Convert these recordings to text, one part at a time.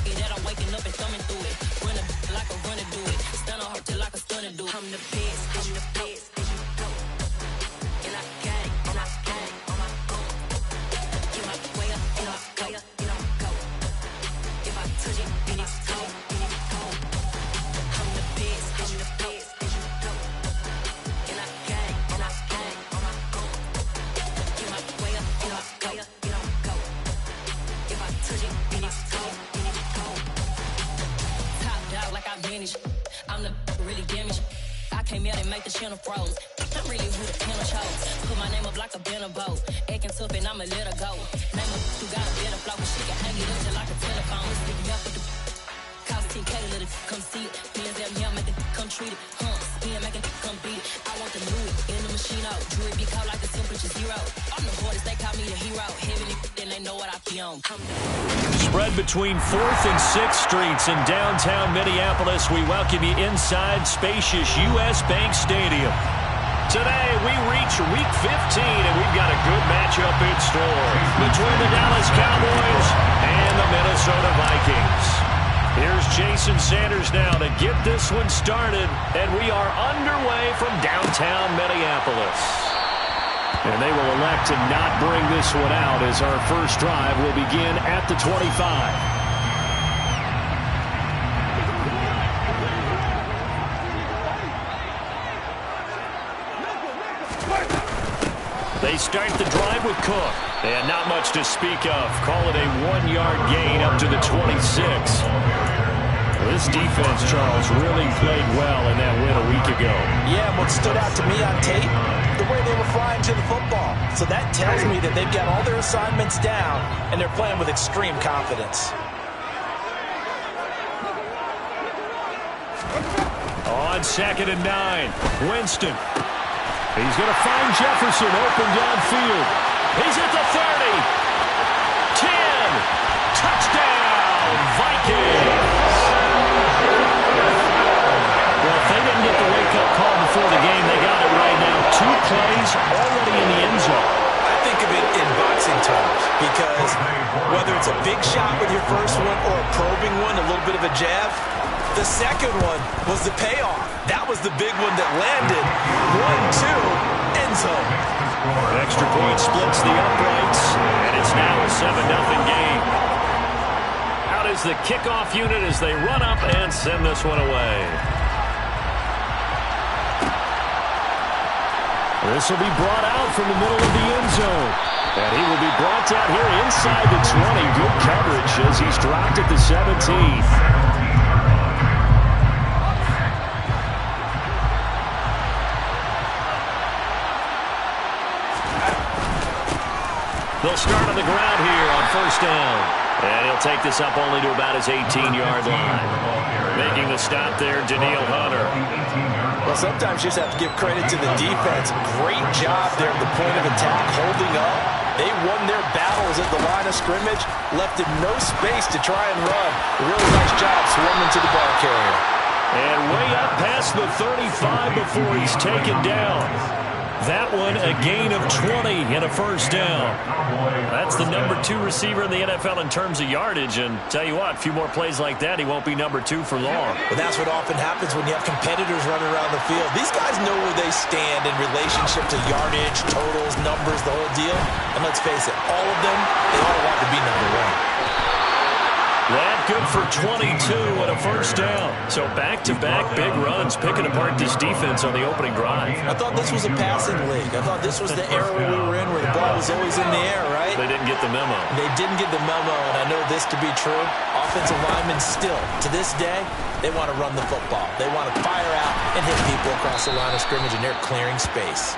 lucky that I'm waking up and thumbing through it. Run a like a runner do it. Stun on her till like a stunner do it. I'm the best, I'm the best. And I got it, and I got it on my own. Get my way up, and I way up, and I'm go. If I touch it, then it's cold, then it's cold. I'm the best, I'm the best. And I got it, and I got it on my own. Get my way up, and I way up, and I'm go. If I touch it, then it's cold, then it's cold. Top dog like I vanished. I'm the really damaged. I came out and make the channel froze. I'm really who the piano chose. Put my name up like a banner bow. Acting tough and I'ma let her go. Name her who got a better flow. She can hang it up just like a telephone. Stick me up with the cost 10K to let it come see it. Me and them here make it come treat it. Spin make it come beat it. I want the new it in the machine out. Jewelry be called like the temperature zero. I'm the hardest, they call me the hero. Heavy then they know what I be on. Spread between 4th and 6th Streets in downtown Minneapolis. We welcome you inside spacious U.S. Bank Stadium. Today, we reach Week 15, and we've got a good matchup in store between the Dallas Cowboys and the Minnesota Vikings. Here's Jason Sanders now to get this one started, and we are underway from downtown Minneapolis. And they will elect to not bring this one out as our first drive will begin at the 25. They start the drive with Cook. And not much to speak of. Call it a 1-yard gain up to the 26. This defense, Charles, really played well in that win a week ago. Yeah, what stood out to me on tape, the way they were flying to the football. So that tells me that they've got all their assignments down, and they're playing with extreme confidence. On 2nd and 9, Winston. He's going to find Jefferson open downfield. He's at the 30. 10. Touchdown, Vikings. Well, if they didn't get the wake-up call before the game, they got it right now. 2 plays already in the end zone. I think of it in boxing terms because whether it's a big shot with your first one or a probing one, a little bit of a jab, the second one was the payoff. That was the big one that landed. 1-2, end zone. Extra point splits the uprights, and it's now a 7-0 game. Out is the kickoff unit as they run up and send this one away. This will be brought out from the middle of the end zone. And he will be brought down here inside the 20. Good coverage as he's dropped at the 17. They'll start on the ground here on first down. And he'll take this up only to about his 18-yard line. Making the stop there, Danielle Hunter. Well, sometimes you just have to give credit to the defense. Great job there at the point of attack, holding up. They won their battles at the line of scrimmage, left him no space to try and run. A really nice job swarming to the ball carrier. And way up past the 35 before he's taken down. That one, a gain of 20 and a first down. That's the number 2 receiver in the NFL in terms of yardage. And tell you what, a few more plays like that, he won't be number 2 for long. Well, that's what often happens when you have competitors running around the field. These guys know where they stand in relationship to yardage, totals, numbers, the whole deal. And let's face it, all of them, they all want to be number 1. That good for 22 and a first down. So back-to-back big runs, picking apart this defense on the opening drive. I thought this was a passing league. I thought this was the era we were in where the ball was always in the air, right? They didn't get the memo. They didn't get the memo, and I know this to be true. Offensive linemen still, to this day, they want to run the football. They want to fire out and hit people across the line of scrimmage, and they're clearing space.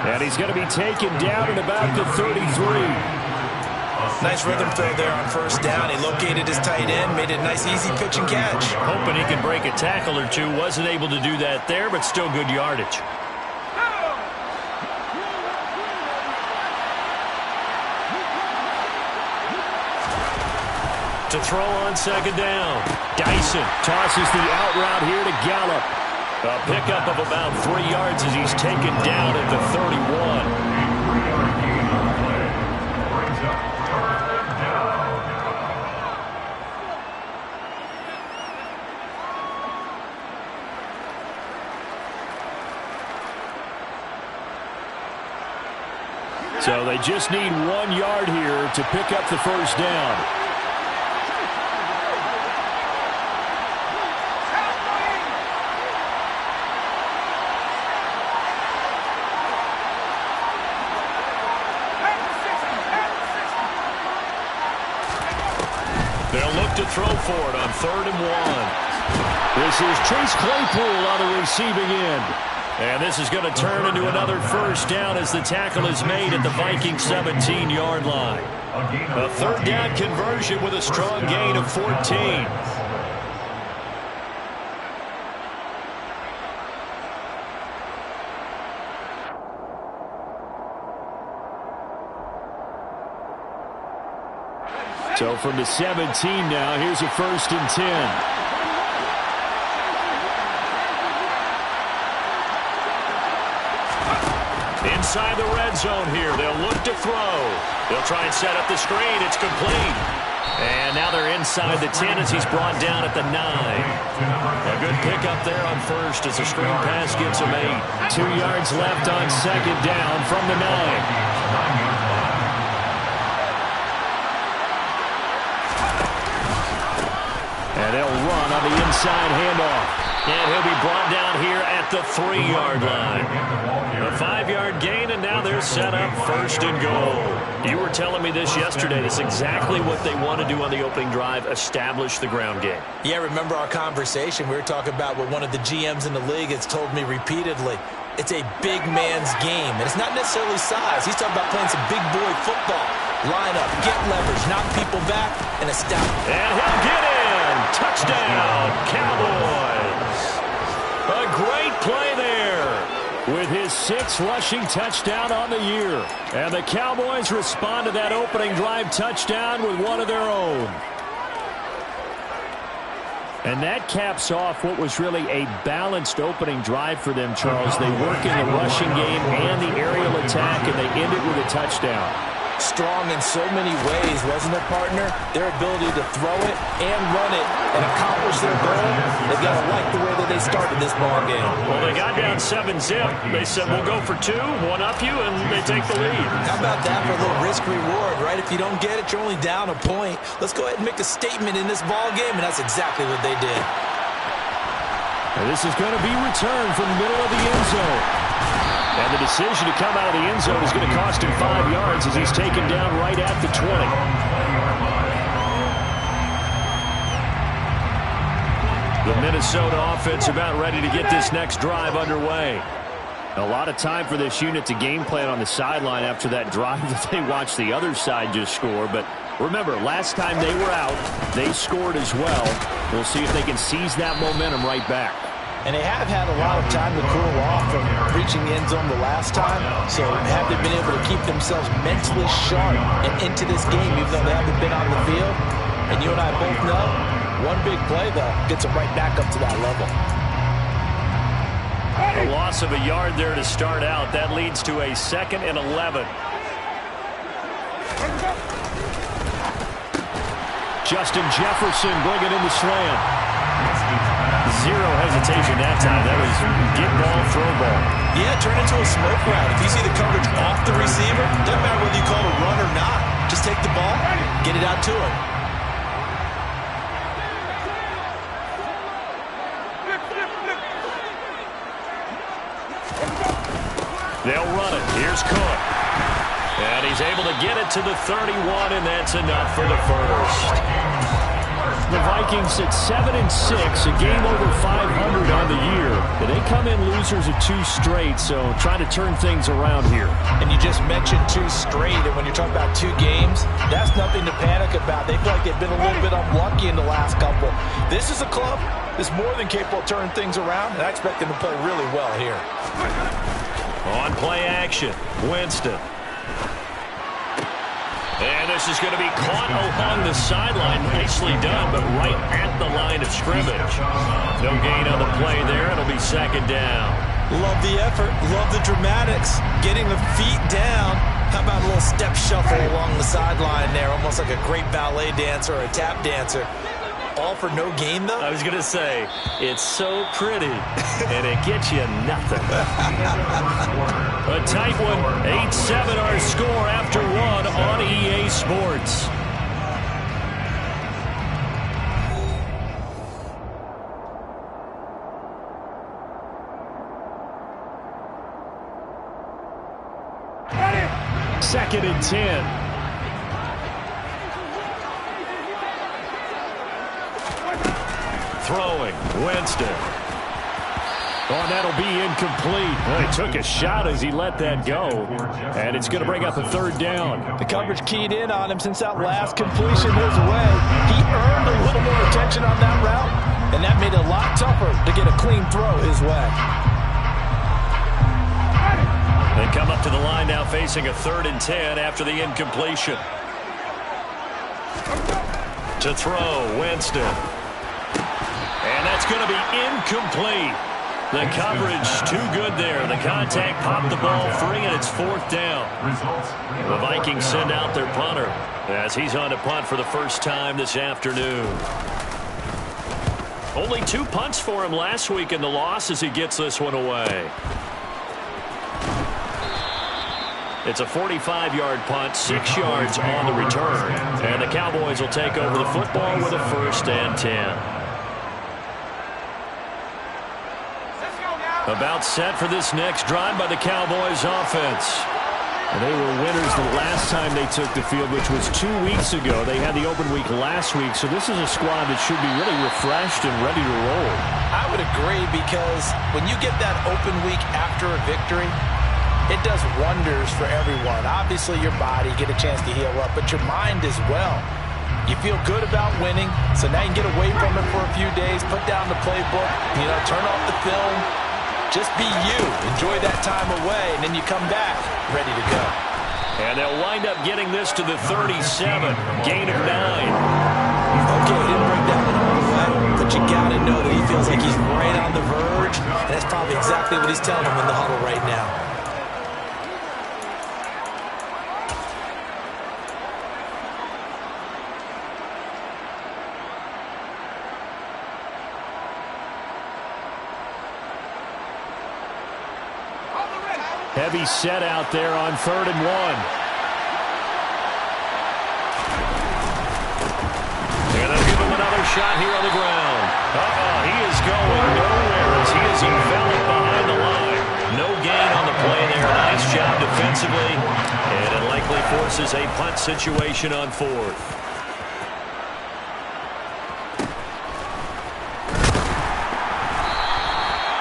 And he's going to be taken down at about the 33. Nice rhythm throw there on first down. He located his tight end, made it a nice, easy pitch and catch. Hoping he can break a tackle or two. Wasn't able to do that there, but still good yardage. To throw on second down. Dyson tosses the out route here to Gallup. A pickup of about 3 yards as he's taken down at the 31. So they just need 1 yard here to pick up the first down. They'll look to throw for it on 3rd and 1. This is Chase Claypool on the receiving end. And this is going to turn into another first down as the tackle is made at the Vikings 17-yard line. A 3rd down conversion with a strong gain of 14. So from the 17 now, here's a 1st and 10. Inside the red zone here. They'll look to throw. They'll try and set up the screen. It's complete. And now they're inside the 10 as he's brought down at the 9. A good pickup there on 1st as the screen pass gives him 8. 2 yards left on 2nd down from the 9. And they'll run on the inside handoff. And he'll be brought down here at the 3-yard line. A 5-yard gain, and now they're set up 1st and goal. You were telling me this yesterday. That's exactly what they want to do on the opening drive, establish the ground game. Yeah, remember our conversation? We were talking about what one of the GMs in the league has told me repeatedly. It's a big man's game, and it's not necessarily size. He's talking about playing some big boy football. Line up, get leverage, knock people back, and establish. And he'll get in. Touchdown, Cowboys. A great play there with his 6th rushing touchdown on the year. And the Cowboys respond to that opening drive touchdown with one of their own. And that caps off what was really a balanced opening drive for them, Charles. They work in the rushing game and the aerial attack, and they end it with a touchdown. Strong in so many ways, wasn't it, partner? Their ability to throw it and run it and accomplish their goal, they've got to like the way that they started this ball game. Well, they got down 7-zip. They said, we'll go for 2, one up you, and they take the lead. How about that for a little risk-reward, right? If you don't get it, you're only down a point. Let's go ahead and make a statement in this ball game, and that's exactly what they did. And this is going to be returned from the middle of the end zone. And the decision to come out of the end zone is going to cost him 5 yards as he's taken down right at the 20. The Minnesota offense about ready to get this next drive underway. A lot of time for this unit to game plan on the sideline after that drive that they watched the other side just score. But remember, last time they were out, they scored as well. We'll see if they can seize that momentum right back. And they have had a lot of time to cool off from reaching the end zone the last time. So have they been able to keep themselves mentally sharp and into this game, even though they haven't been on the field? And you and I both know, one big play, though, gets them right back up to that level. A loss of a yard there to start out. That leads to a 2nd and 11. Justin Jefferson bringing in the slant. Zero hesitation that time. That was get ball, throw ball. Yeah, turn into a smoke route. If you see the coverage off the receiver, doesn't matter whether you call it a run or not. Just take the ball, get it out to him. They'll run it. Here's Cook. And he's able to get it to the 31, and that's enough for the first. The Vikings at 7-6, a game over 500 on the year. But they come in losers of 2 straight, so trying to turn things around here. And you just mentioned 2 straight, and when you're talking about 2 games, that's nothing to panic about. They feel like they've been a little bit unlucky in the last couple. This is a club that's more than capable of turning things around, and I expect them to play really well here. On play action, Winston. And this is going to be caught along the sideline. Nicely done, but right at the line of scrimmage. No gain on the play there. It'll be 2nd down. Love the effort. Love the dramatics. Getting the feet down. How about a little step shuffle along the sideline there? Almost like a great ballet dancer or a tap dancer. All for no gain, though? I was going to say, it's so pretty, and it gets you nothing. A tight one, 8-7 our score after one on EA Sports. Second and 10. Throwing, Winston. Oh, that'll be incomplete. Well, he took a shot as he let that go. And it's going to bring up a third down. The coverage keyed in on him since that last completion his way. He earned a little more attention on that route, and that made it a lot tougher to get a clean throw his way. They come up to the line now facing a 3rd and 10 after the incompletion. To throw, Winston. And that's going to be incomplete. The coverage too good there. The contact popped the ball free, and it's 4th down. The Vikings send out their punter as he's on to punt for the first time this afternoon. Only 2 punts for him last week in the loss as he gets this one away. It's a 45-yard punt, 6 yards on the return. And the Cowboys will take over the football with a 1st and 10. About set for this next drive by the Cowboys offense. And they were winners the last time they took the field, which was 2 weeks ago. They had the open week last week, so this is a squad that should be really refreshed and ready to roll. I would agree, because when you get that open week after a victory, it does wonders for everyone. Obviously, your body get a chance to heal up, but your mind as well. You feel good about winning, so now you can get away from it for a few days, put down the playbook, turn off the film. Just be you. Enjoy that time away, and then you come back ready to go. And they'll wind up getting this to the 37. Gain of 9. Okay, he didn't break that one all the way, but you got to know that he feels like he's right on the verge, and that's probably exactly what he's telling him in the huddle right now. Heavy set out there on 3rd and 1. And they'll give him another shot here on the ground. He is going nowhere as he is enveloped behind the line. No gain on the play there. Nice job defensively. And it likely forces a punt situation on 4th.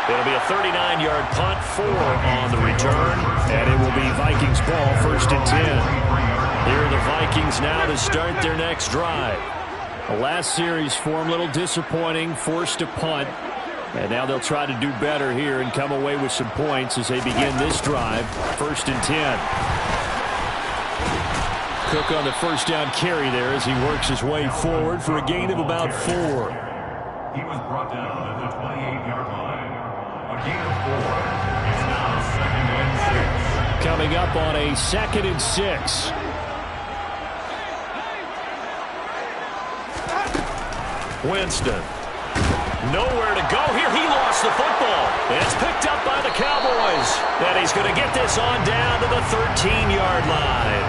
It'll be a 39-yard punt, 4 on the return, and it will be Vikings ball, 1st and 10. Here are the Vikings now to start their next drive. The last series for them, a little disappointing, forced to punt, and now they'll try to do better here and come away with some points as they begin this drive, 1st and 10. Cook on the 1st down carry there as he works his way forward for a gain of about 4. He was brought down at the 28-yard line. A gain of 4. It's now 2nd and 6. Coming up on a 2nd and 6. Winston. Nowhere to go here. He lost the football. And it's picked up by the Cowboys. And he's going to get this on down to the 13-yard line.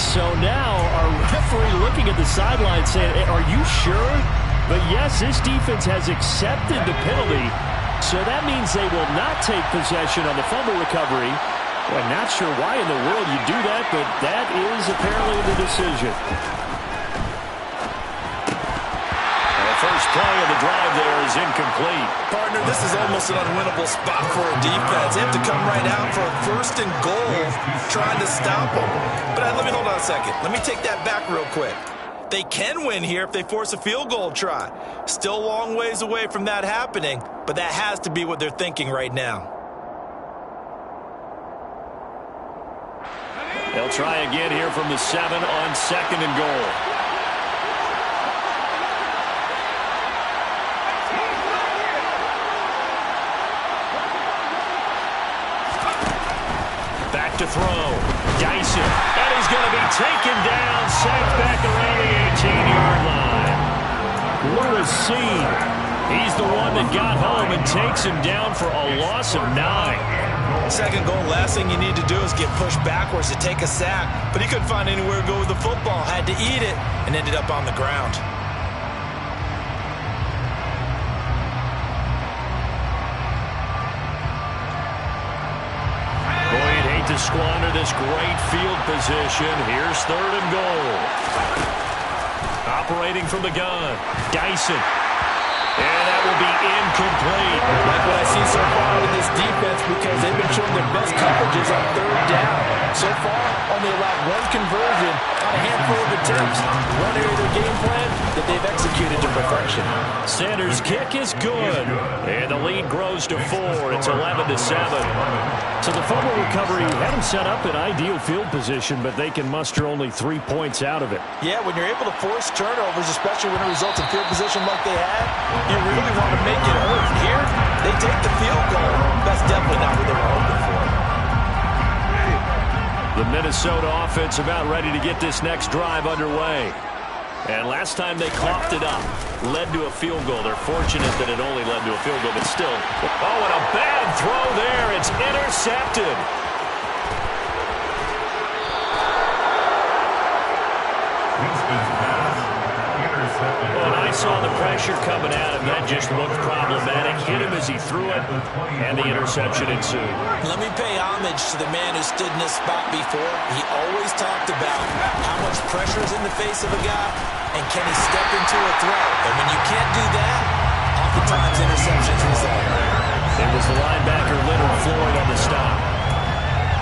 So now our referee looking at the sideline saying, are you sure? But yes, this defense has accepted the penalty. So that means they will not take possession on the fumble recovery. I'm not sure why in the world you do that, but that is apparently the decision. First play of the drive there is incomplete. Partner, this is almost an unwinnable spot for a defense. They have to come right out for a 1st and goal, trying to stop them. But let me hold on a second. Let me take that back real quick. They can win here if they force a field goal try. Still a long ways away from that happening, but that has to be what they're thinking right now. They'll try again here from the 7 on 2nd and goal. To throw. Dyson. And he's going to be taken down, sacked back around the 18-yard line. What a scene. He's the one that got home and takes him down for a loss of 9. Second goal, last thing you need to do is get pushed backwards to take a sack. But he couldn't find anywhere to go with the football. Had to eat it and ended up on the ground. Boy, you'd hate to squander this great field position. Here's 3rd and goal. Operating from the gun, Dyson. And that will be incomplete. Like what I see so far with this defense, because they've been showing their best coverages on 3rd down. So far, only allowed 1 conversion on a handful of attempts. One area of their game plan that they've executed to perfection. Sanders' kick is good. And the lead grows to 4. It's 11-7. So the fumble recovery had them set up in ideal field position, but they can muster only 3 points out of it. Yeah, when you're able to force turnovers, especially when it results in field position like they had, you really want to make it hurt. Here, they take the field goal. That's definitely not what they were hoping for. The Minnesota offense about ready to get this next drive underway. And last time they coughed it up, led to a field goal. They're fortunate that it only led to a field goal, but still. Oh, and a bad throw there. It's intercepted. Winston's pass, intercepted. Well, and I saw the pressure coming at him. That just looked problematic. Hit him as he threw it, and the interception ensued. Let me pay homage to the man who stood in this spot before. He always talked about how much pressure is in the face of a guy, and can he step into a throw. And when you can't do that, oftentimes interceptions result. It was the linebacker Leonard Floyd on the stop.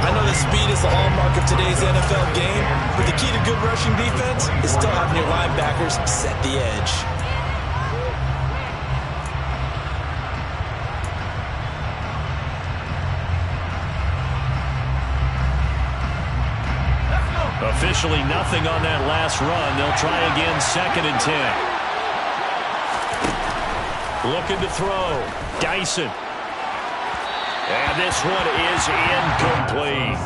I know that speed is the hallmark of today's NFL game, but the key to good rushing defense is still having your linebackers set the edge. Officially nothing on that last run. They'll try again, 2nd and 10. Looking to throw. Dyson. And this one is incomplete.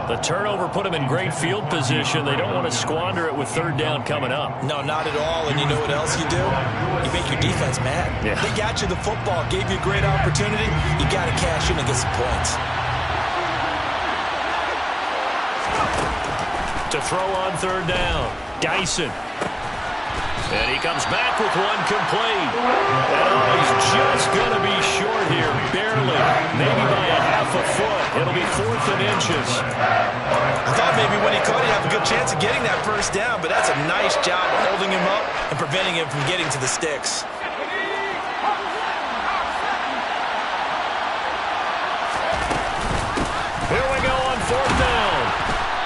The turnover put them in great field position. They don't want to squander it with 3rd down coming up. No, not at all. And you know what else you do? You make your defense mad. Yeah. They got you the football, gave you a great opportunity. You got to cash in and get some points. To throw on 3rd down. Dyson. And he comes back with one complete. And he's just going to be short here, barely. Maybe by a half a foot. It'll be 4th and inches. I thought maybe when he caught, he'd have a good chance of getting that 1st down, but that's a nice job holding him up and preventing him from getting to the sticks. Here we go on 4th down.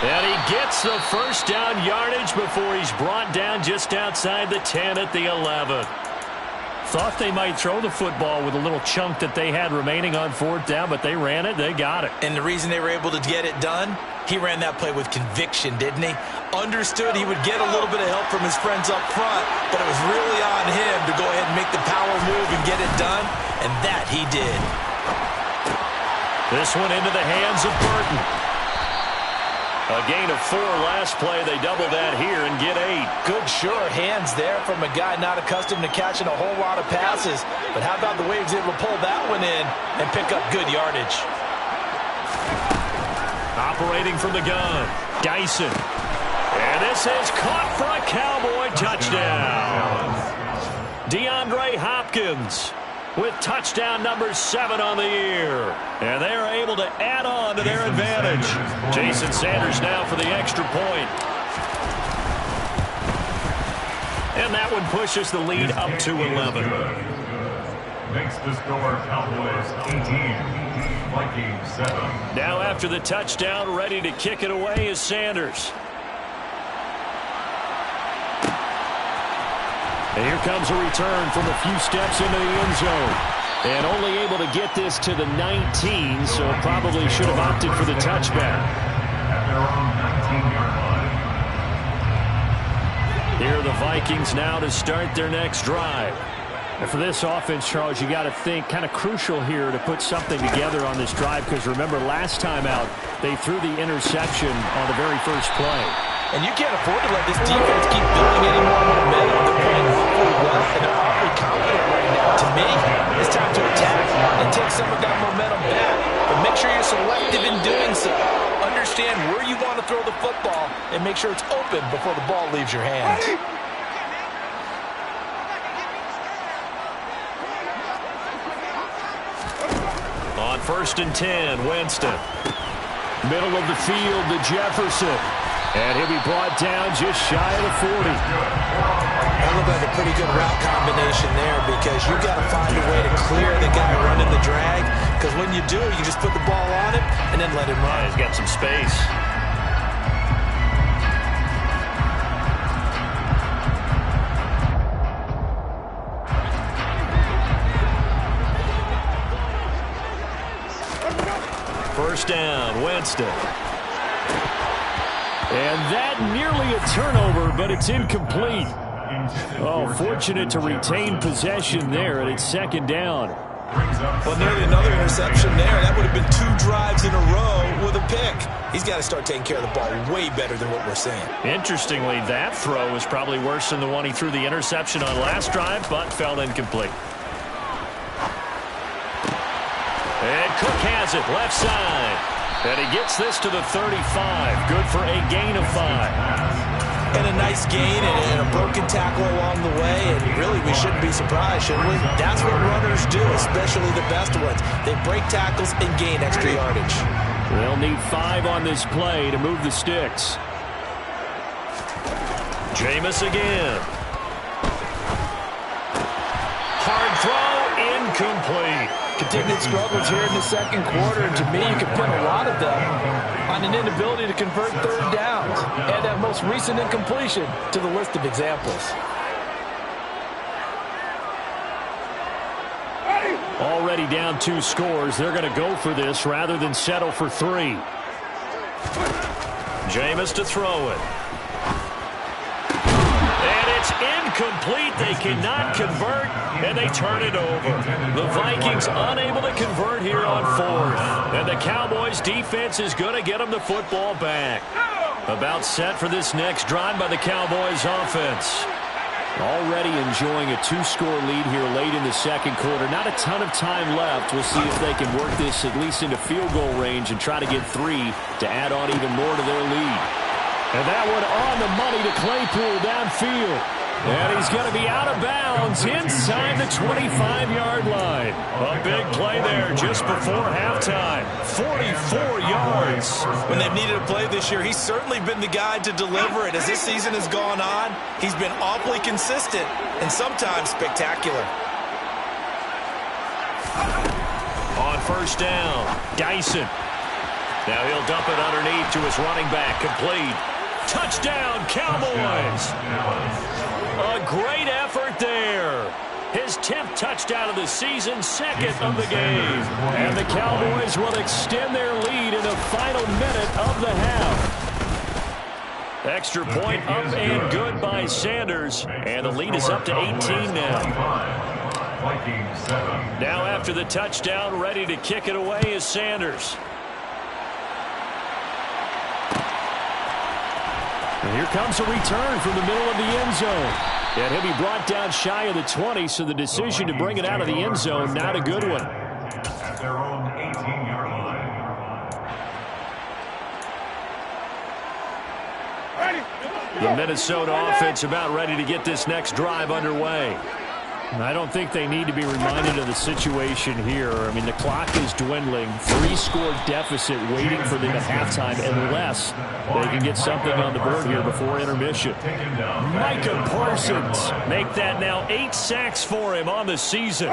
And he gets the 1st down yardage before he's brought down just outside the 10 at the 11. Thought they might throw the football with a little chunk that they had remaining on 4th down, but they ran it, they got it. And the reason they were able to get it done, he ran that play with conviction, didn't he? Understood he would get a little bit of help from his friends up front, but it was really on him to go ahead and make the power move and get it done, and that he did. This one into the hands of Burton. A gain of 4 last play. They double that here and get 8. Good, sure hands there from a guy not accustomed to catching a whole lot of passes. But how about the way he was able to pull that one in and pick up good yardage? Operating from the gun, Dyson. And this is caught for a Cowboy touchdown. DeAndre Hopkins with touchdown number 7 on the year. And they are able to add on to their advantage. Jason Sanders now for the extra point. And that one pushes the lead up to 11. Makes the score Cowboys 18, Vikings 7. Now after the touchdown, ready to kick it away is Sanders. And here comes a return from a few steps into the end zone. And only able to get this to the 19, so probably should have opted for the touchback. At their own 19-yard line. Here are the Vikings now to start their next drive. And for this offense, Charles, you got to think kind of crucial here to put something together on this drive, because remember last time out, they threw the interception on the very first play. And you can't afford to let this defense keep building any more momentum. They're playing awfully well, and they're awfully confident right now. To me, it's time to attack and take some of that momentum back. But make sure you're selective in doing so. Understand where you want to throw the football and make sure it's open before the ball leaves your hands. On 1st and 10, Winston. Middle of the field to Jefferson. And he'll be brought down just shy of the 40. That looked like a pretty good route combination there because you've got to find a way to clear the guy running the drag, because when you do, you just put the ball on him and then let him run. He's got some space. First down, Winston. And that nearly a turnover, but it's incomplete. Oh, fortunate to retain possession there, and it's 2nd down. Well, nearly another interception there. That would have been 2 drives in a row with a pick. He's got to start taking care of the ball way better than what we're seeing. Interestingly, that throw was probably worse than the one he threw the interception on last drive, but fell incomplete. And Cook has it, left side. And he gets this to the 35. Good for a gain of 5. And a nice gain and a broken tackle along the way. And really, we shouldn't be surprised, should we? That's what runners do, especially the best ones. They break tackles and gain extra yardage. They'll need 5 on this play to move the sticks. Jameis again. Hard throw, incomplete. Continued struggles here in the 2nd quarter, and to me, you can pin a lot of them on an inability to convert 3rd downs. Add that most recent incompletion to the list of examples. Already down 2 scores. They're going to go for this rather than settle for 3. Jameis to throw it. And it's incomplete. They cannot convert, and they turn it over. The Vikings unable to convert here on 4th. And the Cowboys defense is going to get them the football back. About set for this next drive by the Cowboys offense. Already enjoying a 2-score lead here late in the 2nd quarter. Not a ton of time left. We'll see if they can work this at least into field goal range and try to get 3 to add on even more to their lead. And that one on the money to Claypool downfield. And he's going to be out of bounds inside the 25-yard line. A big play there just before halftime. 44 yards. When they've needed a play this year, he's certainly been the guy to deliver it. As this season has gone on, he's been awfully consistent and sometimes spectacular. On 1st down, Dyson. Now he'll dump it underneath to his running back, complete. Touchdown, Cowboys! A great effort there. His 10th touchdown of the season, 2nd of the game. And the Cowboys will extend their lead in the final minute of the half. Extra point up and good by Sanders. And the lead is up to 18 now. Now after the touchdown, ready to kick it away is Sanders. And here comes a return from the middle of the end zone. And he'll be brought down shy of the 20, so the decision to bring it out of the end zone, not a good one. At their own 18-yard line. The Minnesota offense about ready to get this next drive underway. I don't think they need to be reminded of the situation here. I mean, the clock is dwindling. 3-score deficit waiting for them at halftime unless they can get something on the board here before intermission. Micah Parsons make that now 8 sacks for him on the season.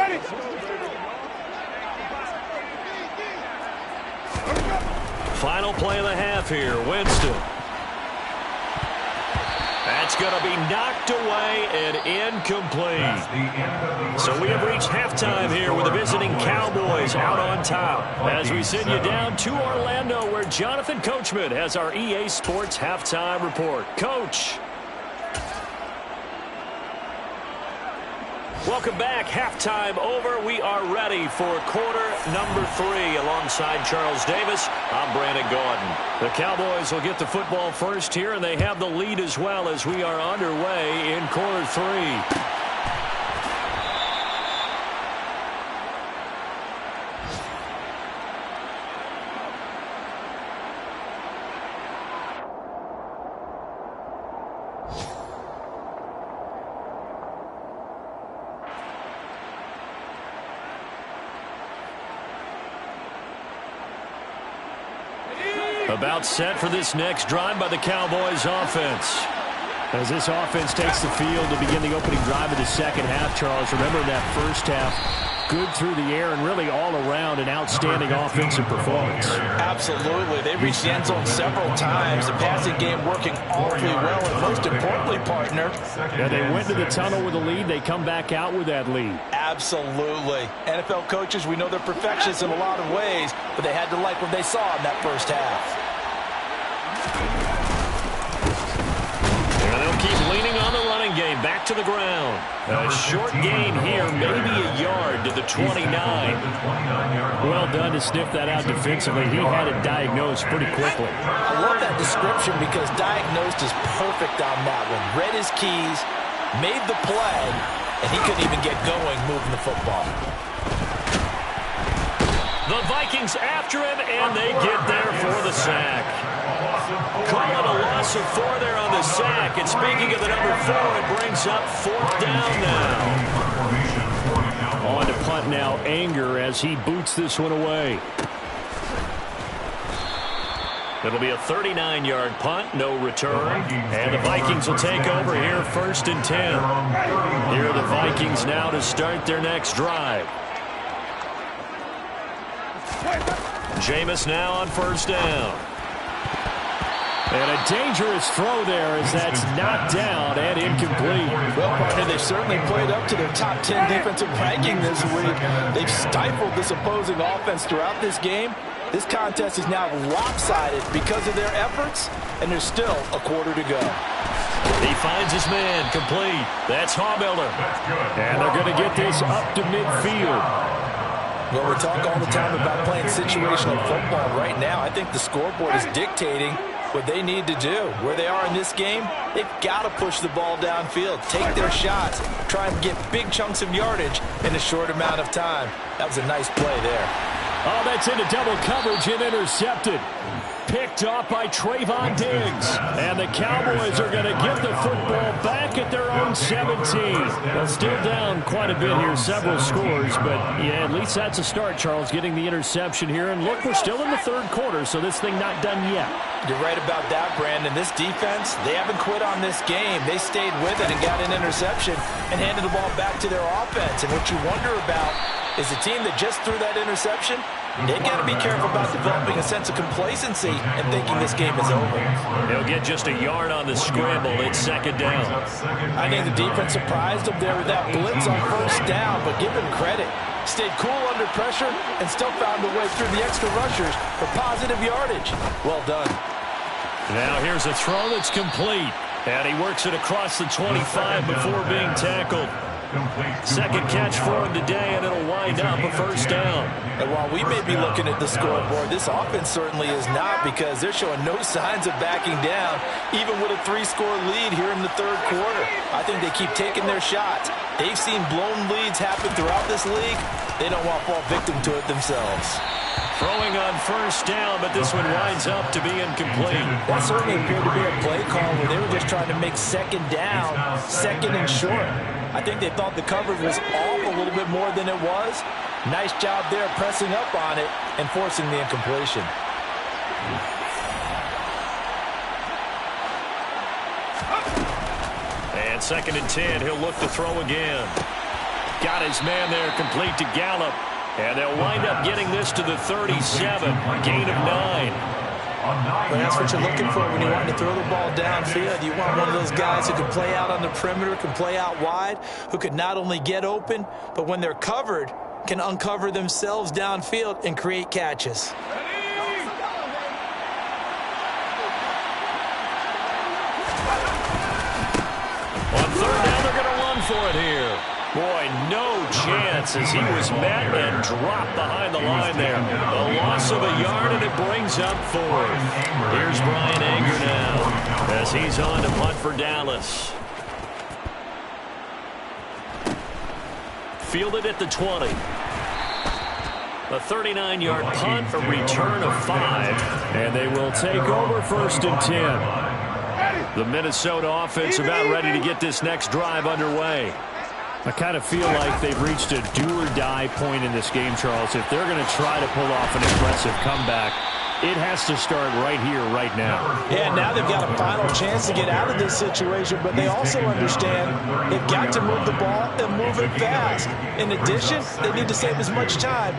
Final play of the half here, Winston. That's going to be knocked away and incomplete. So we have reached halftime here with the visiting Cowboys out on top. As we send you down to Orlando, where Jonathan Coachman has our EA Sports halftime report. Coach. Welcome back. Halftime over. We are ready for quarter number 3. Alongside Charles Davis, I'm Brandon Gaudin. The Cowboys will get the football first here, and they have the lead as well as we are underway in quarter 3. About set for this next drive by the Cowboys offense. As this offense takes the field to begin the opening drive of the second half, Charles, remember that first half, good through the air and really all around an outstanding offensive performance. Absolutely. They reached the end zone several times. The passing game working awfully well, and most importantly, partner. Yeah, they went to the tunnel with a lead. They come back out with that lead. Absolutely. NFL coaches, we know they're perfectionists in a lot of ways, but they had to like what they saw in that first half. And they'll keep leaning on the running game. Back to the ground. A short gain here, maybe a yard to the 29. Well done to sniff that out defensively. He had it diagnosed pretty quickly. I love that description because diagnosed is perfect on that one. Read his keys, made the play, and he couldn't even get going moving the football. The Vikings after him, and they get there for the sack. Call it a loss of 4 there on the sack. And speaking of the number 4, it brings up 4th down now. On to punt now, Anger as he boots this one away. It'll be a 39-yard punt, no return. And the Vikings will take over here 1st and 10. Here are the Vikings now to start their next drive. Jameis now on 1st down. And a dangerous throw there as that's knocked down and incomplete. Well, partner, they've certainly played up to their top 10 defensive ranking this week. They've stifled this opposing offense throughout this game. This contest is now lopsided because of their efforts, and there's still a quarter to go. He finds his man complete. That's Hawmiller. And they're going to get this up to midfield. Well, we talk all the time about playing situational football. Right now, I think the scoreboard is dictating what they need to do. Where they are in this game, they've got to push the ball downfield, take their shots, try and get big chunks of yardage in a short amount of time. That was a nice play there. Oh, that's into double coverage and intercepted. Picked off by Trayvon Diggs. And the Cowboys are going to get the football back at their own 17. Well, still down quite a bit here, several scores. But, yeah, at least that's a start, Charles, getting the interception here. And, look, we're still in the 3rd quarter, so this thing not done yet. You're right about that, Brandon. This defense, they haven't quit on this game. They stayed with it and got an interception and handed the ball back to their offense. And what you wonder about is the team that just threw that interception, they got to be careful about developing a sense of complacency and thinking this game is over. They'll get just a yard on the scramble. It's 2nd down. I think the defense surprised them there with that blitz on 1st down, but give them credit. Stayed cool under pressure and still found a way through the extra rushers for positive yardage. Well done. Now here's a throw that's complete. And he works it across the 25 before being tackled. 2nd catch for him today, and it'll wind up a 1st down. And while we may be looking at the scoreboard, this offense certainly is not, because they're showing no signs of backing down, even with a 3-score lead here in the 3rd quarter. I think they keep taking their shots. They've seen blown leads happen throughout this league. They don't want to fall victim to it themselves. Throwing on 1st down, but this one winds up to be incomplete. That certainly appeared to be a play call where they were just trying to make 2nd down, 2nd and short. I think they thought the coverage was off a little bit more than it was. Nice job there pressing up on it and forcing the incompletion. And 2nd and 10, he'll look to throw again. Got his man there, complete to Gallup. And they'll wind up getting this to the 37, gain of 9. Well, that's what you're looking for when you want to throw the ball downfield. You want one of those guys who can play out on the perimeter, can play out wide, who can not only get open, but when they're covered, can uncover themselves downfield and create catches. On 3rd down, they're going to run for it here. Boy, no chance as he was met and dropped behind the line there. A loss of a yard, and it brings up fourth. Here's Brian Anger now as he's on to punt for Dallas. Fielded at the 20. A 39-yard punt, a return of 5, and they will take over 1st and 10. The Minnesota offense about ready to get this next drive underway. I kind of feel like they've reached a do-or-die point in this game, Charles. If they're going to try to pull off an impressive comeback, it has to start right here, right now. Yeah, now they've got a final chance to get out of this situation, but they also understand they've got to move the ball and move it fast. In addition, they need to save as much time.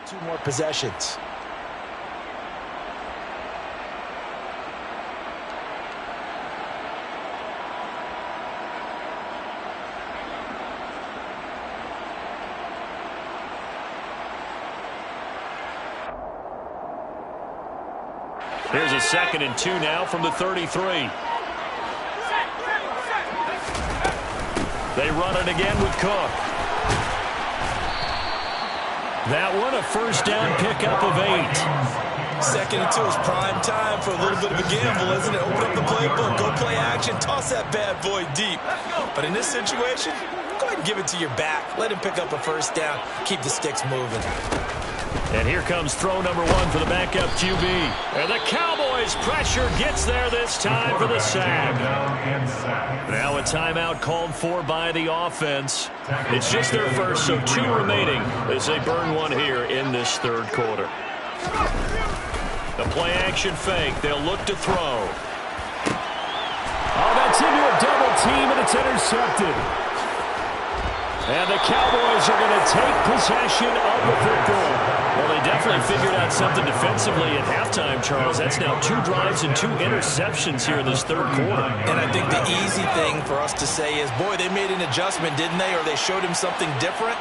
Two more possessions. Here's a 2nd and 2 now from the 33. They run it again with Cook. That one a 1st down pickup of 8. 2nd and 2 is prime time for a little bit of a gamble, isn't it? Open up the playbook, go play action, toss that bad boy deep. But in this situation, go ahead and give it to your back. Let him pick up a 1st down. Keep the sticks moving. And here comes throw number 1 for the backup QB. And the Cowboys pressure gets there this time for the sack. Now a timeout called for by the offense. It's just their first, so 2 remaining as they burn one here in this 3rd quarter. The play action fake. They'll look to throw. Oh, that's into a double team, and it's intercepted. And the Cowboys are going to take possession of the football. Well, they definitely figured out something defensively at halftime, Charles. That's now 2 drives and 2 interceptions here in this 3rd quarter. And I think the easy thing for us to say is, boy, they made an adjustment, didn't they? Or they showed him something different.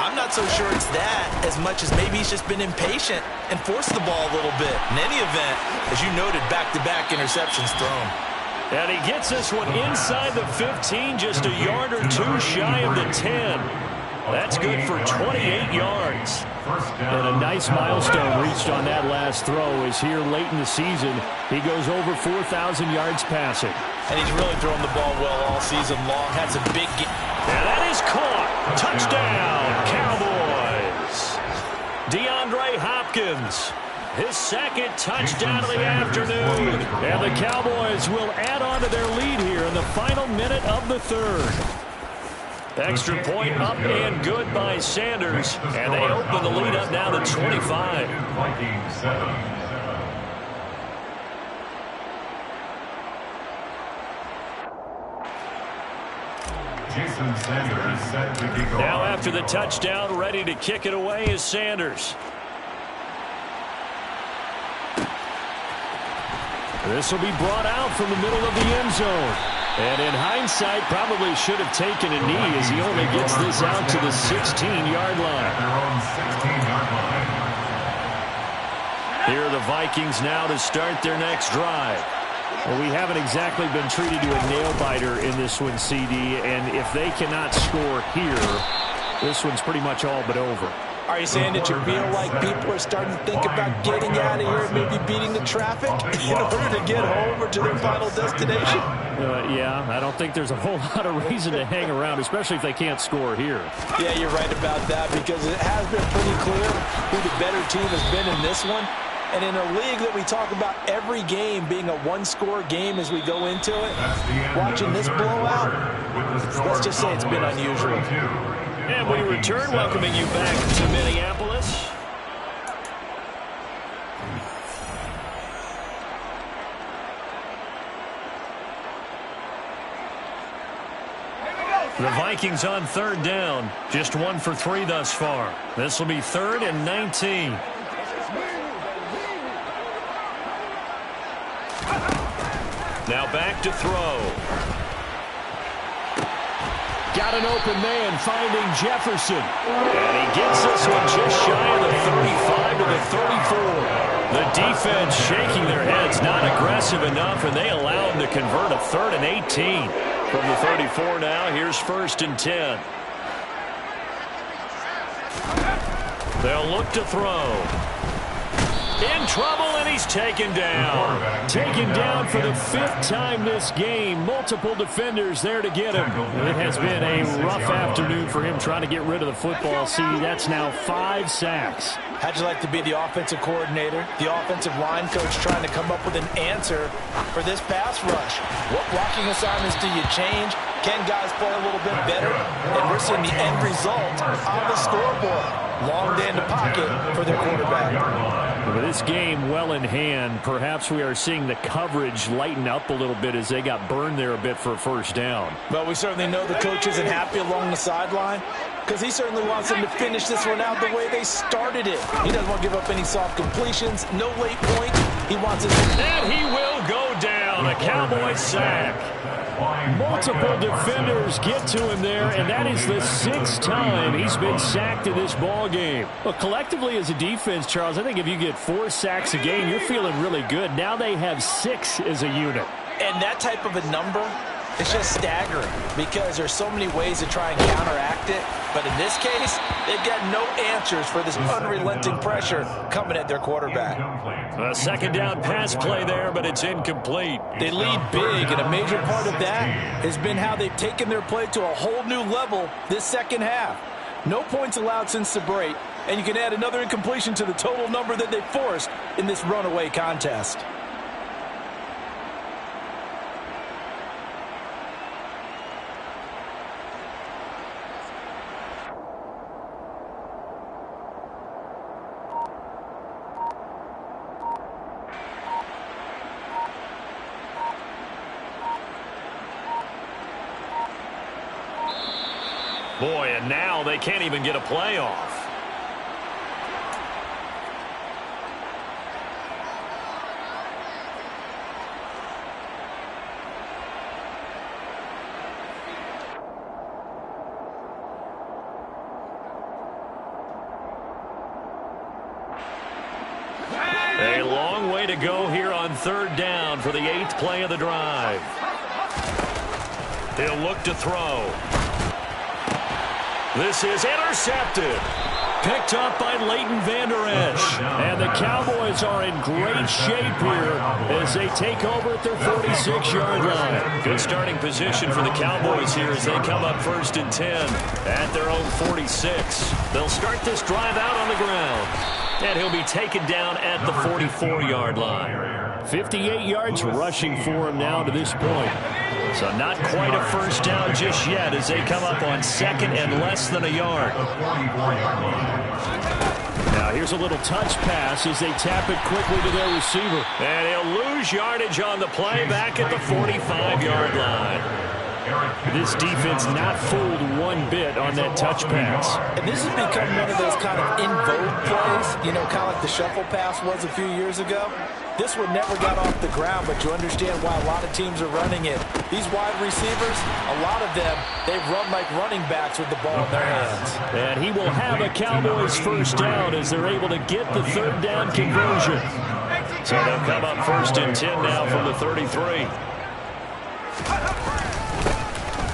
I'm not so sure it's that as much as maybe he's just been impatient and forced the ball a little bit. In any event, as you noted, back-to-back interceptions thrown. And he gets this one inside the 15, just a yard or 2 shy of the 10. That's good for 28 yards. And a nice milestone reached on that last throw is here late in the season. He goes over 4,000 yards passing. And he's really thrown the ball well all season long. Had some big game. And that is caught. Touchdown, Cowboys. DeAndre Hopkins. His 2nd touchdown of the afternoon. And the Cowboys will add on to their lead here in the final minute of the 3rd. Extra point up and good by Sanders. And they open the lead up now to 25. Now after the touchdown, ready to kick it away is Sanders. This will be brought out from the middle of the end zone. And in hindsight, probably should have taken a knee as he only gets this out to the 16-yard line. Here are the Vikings now to start their next drive. Well, we haven't exactly been treated to a nail-biter in this one, CD, and if they cannot score here, this one's pretty much all but over. Are you saying that you feel like people are starting to think about getting out of here and maybe beating the traffic in order to get home or to their final destination? Yeah, I don't think there's a whole lot of reason to hang around, especially if they can't score here. Yeah, you're right about that because it has been pretty clear who the better team has been in this one. And in a league that we talk about every game being a one-score game as we go into it, watching this blowout, let's just say it's been unusual. And we return, welcoming you back to Minneapolis. The Vikings on third down. Just 1 for 3 thus far. This will be 3rd and 19. Now back to throw. Got an open man finding Jefferson. And he gets this one just shy of the 35 to the 34. The defense shaking their heads, not aggressive enough, and they allow him to convert a 3rd and 18. From the 34 now, here's 1st and 10. They'll look to throw. In trouble, and he's taken down. Taken down for the 5th time this game. Multiple defenders there to get him. It has been a rough afternoon for him trying to get rid of the football. See, that's now 5 sacks. How'd you like to be the offensive coordinator, the offensive line coach trying to come up with an answer for this pass rush? What blocking assignments do you change? Can guys play a little bit better? And we're seeing the end result on the scoreboard. Long day in the pocket for their quarterback. With this game well in hand, perhaps we are seeing the coverage lighten up a little bit as they got burned there a bit for a 1st down. But we certainly know the coach isn't happy along the sideline because he certainly wants them to finish this one out the way they started it. He doesn't want to give up any soft completions, no late points. He wants it. And he will go down. A Cowboys sack. Multiple defenders get to him there, and that is the 6th time he's been sacked in this ball game. Well, collectively as a defense, Charles, I think if you get 4 sacks a game, you're feeling really good. Now they have 6 as a unit. And that type of a number, it's just staggering because there's so many ways to try and counteract it. But in this case, they've got no answers for this unrelenting pressure coming at their quarterback. A 2nd down pass play there, but it's incomplete. They lead big, and a major part of that has been how they've taken their play to a whole new level this 2nd half. No points allowed since the break, and you can add another incompletion to the total number that they forced in this runaway contest. Boy, and now they can't even get a play off. A long way to go here on 3rd down for the 8th play of the drive. He'll look to throw. This is intercepted. Picked up by Leighton Vander Esch. And the Cowboys are in great shape here as they take over at their 46-yard line. Good starting position for the Cowboys here as they come up 1st and 10 at their own 46. They'll start this drive out on the ground. And he'll be taken down at the 44-yard line. 58 yards rushing for him now to this point. So not quite a 1st down just yet as they come up on 2nd and less than a yard. Now here's a little touch pass as they tap it quickly to their receiver. And he'll lose yardage on the play back at the 45-yard line. This defense not fooled one bit on that touch pass. And this has become one of those kind of in vogue plays, you know, kind of like the shuffle pass was a few years ago. This one never got off the ground, but you understand why a lot of teams are running it. These wide receivers, a lot of them, they run like running backs with the ball in their hands. And he will have a Cowboys first down as they're able to get the third down conversion. So they'll come up 1st and 10 now from the 33.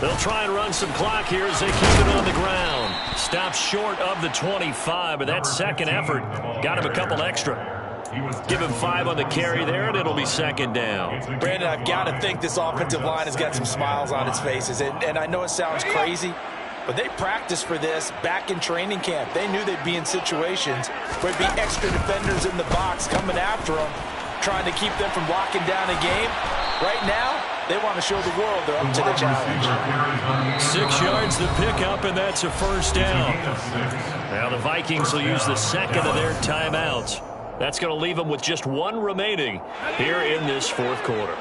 They'll try and run some clock here as they keep it on the ground. Stops short of the 25, but that second effort got him a couple extra. Give him 5 on the carry there, and it'll be 2nd down. Brandon, I've got to think this offensive line has got some smiles on its faces. And I know it sounds crazy, but they practiced for this back in training camp. They knew they'd be in situations where there'd be extra defenders in the box coming after them, trying to keep them from locking down a game. Right now, they want to show the world they're up to the challenge. 6 yards the pickup, and that's a first down. Now the Vikings will use the second of their timeouts. That's going to leave them with just 1 remaining here in this 4th quarter.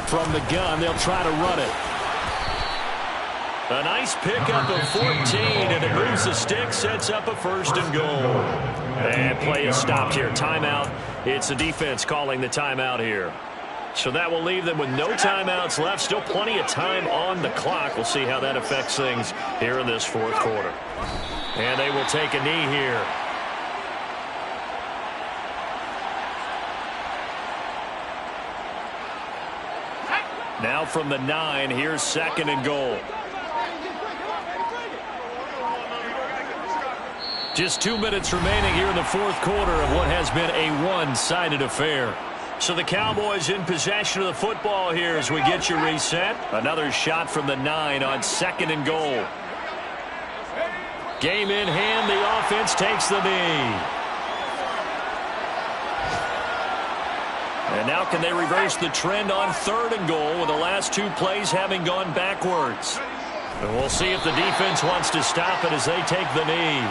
From the gun, they'll try to run it. A nice pickup of 14, and it moves the stick, sets up a 1st and goal. And play is stopped here. Timeout. It's the defense calling the timeout here. So that will leave them with no timeouts left. Still plenty of time on the clock. We'll see how that affects things here in this 4th quarter. And they will take a knee here. Now from the 9, here's 2nd and goal. Just 2 minutes remaining here in the 4th quarter of what has been a one-sided affair. So the Cowboys in possession of the football here as we get you reset. Another shot from the 9 on 2nd and goal. Game in hand, the offense takes the knee. And now can they reverse the trend on 3rd and goal with the last 2 plays having gone backwards? And we'll see if the defense wants to stop it as they take the knee.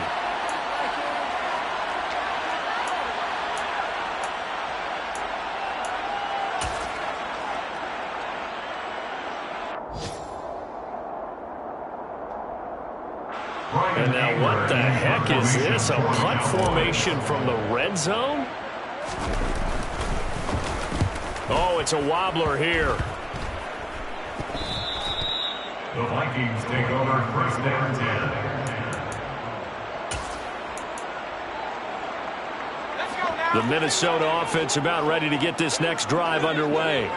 And now what the heck is this? A punt formation from the red zone? Oh, it's a wobbler here. The Vikings take over 1st and 10. The Minnesota offense about ready to get this next drive underway.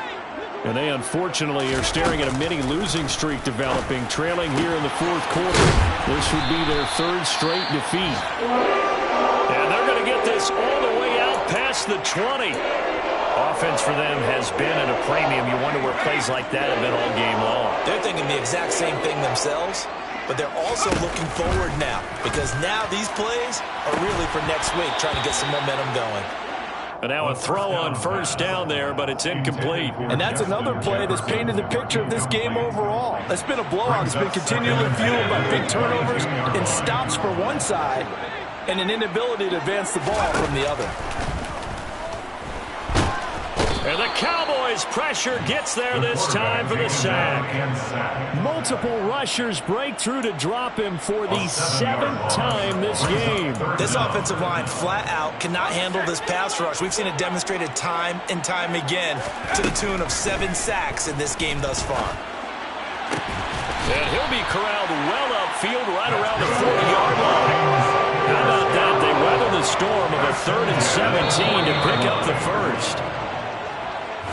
And they unfortunately are staring at a mini losing streak developing, trailing here in the 4th quarter. This would be their 3rd straight defeat. And they're going to get this all the way out past the 20. Offense for them has been at a premium. You wonder where plays like that have been all game long. They're thinking the exact same thing themselves, but they're also looking forward now because now these plays are really for next week, trying to get some momentum going. And now a throw on 1st down there, but it's incomplete. And that's another play that's painted the picture of this game overall. It's been a blowout. It's been continually fueled by big turnovers and stops for one side and an inability to advance the ball from the other. And the Cowboys pressure gets there this time for the sack. Multiple rushers break through to drop him for the 7th time this game. This offensive line flat out cannot handle this pass rush. We've seen it demonstrated time and time again to the tune of 7 sacks in this game thus far. And he'll be corralled well upfield right around the 40-yard line. How about that? They weather the storm of a 3rd and 17 to pick up the 1st.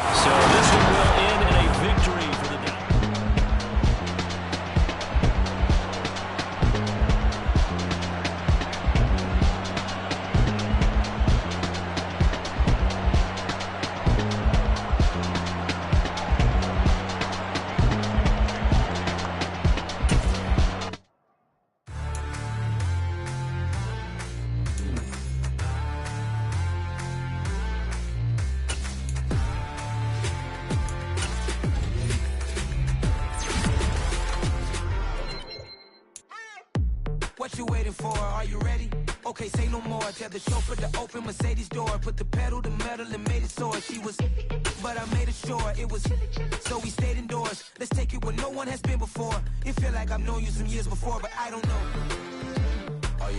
So this one will end in a victory for the Okay, say no more. Tell the chauffeur to open Mercedes door. Put the pedal to metal and made it soar. She was, but I made it sure it was. So we stayed indoors. Let's take it where no one has been before. It feel like I've known you some years before, but I don't know.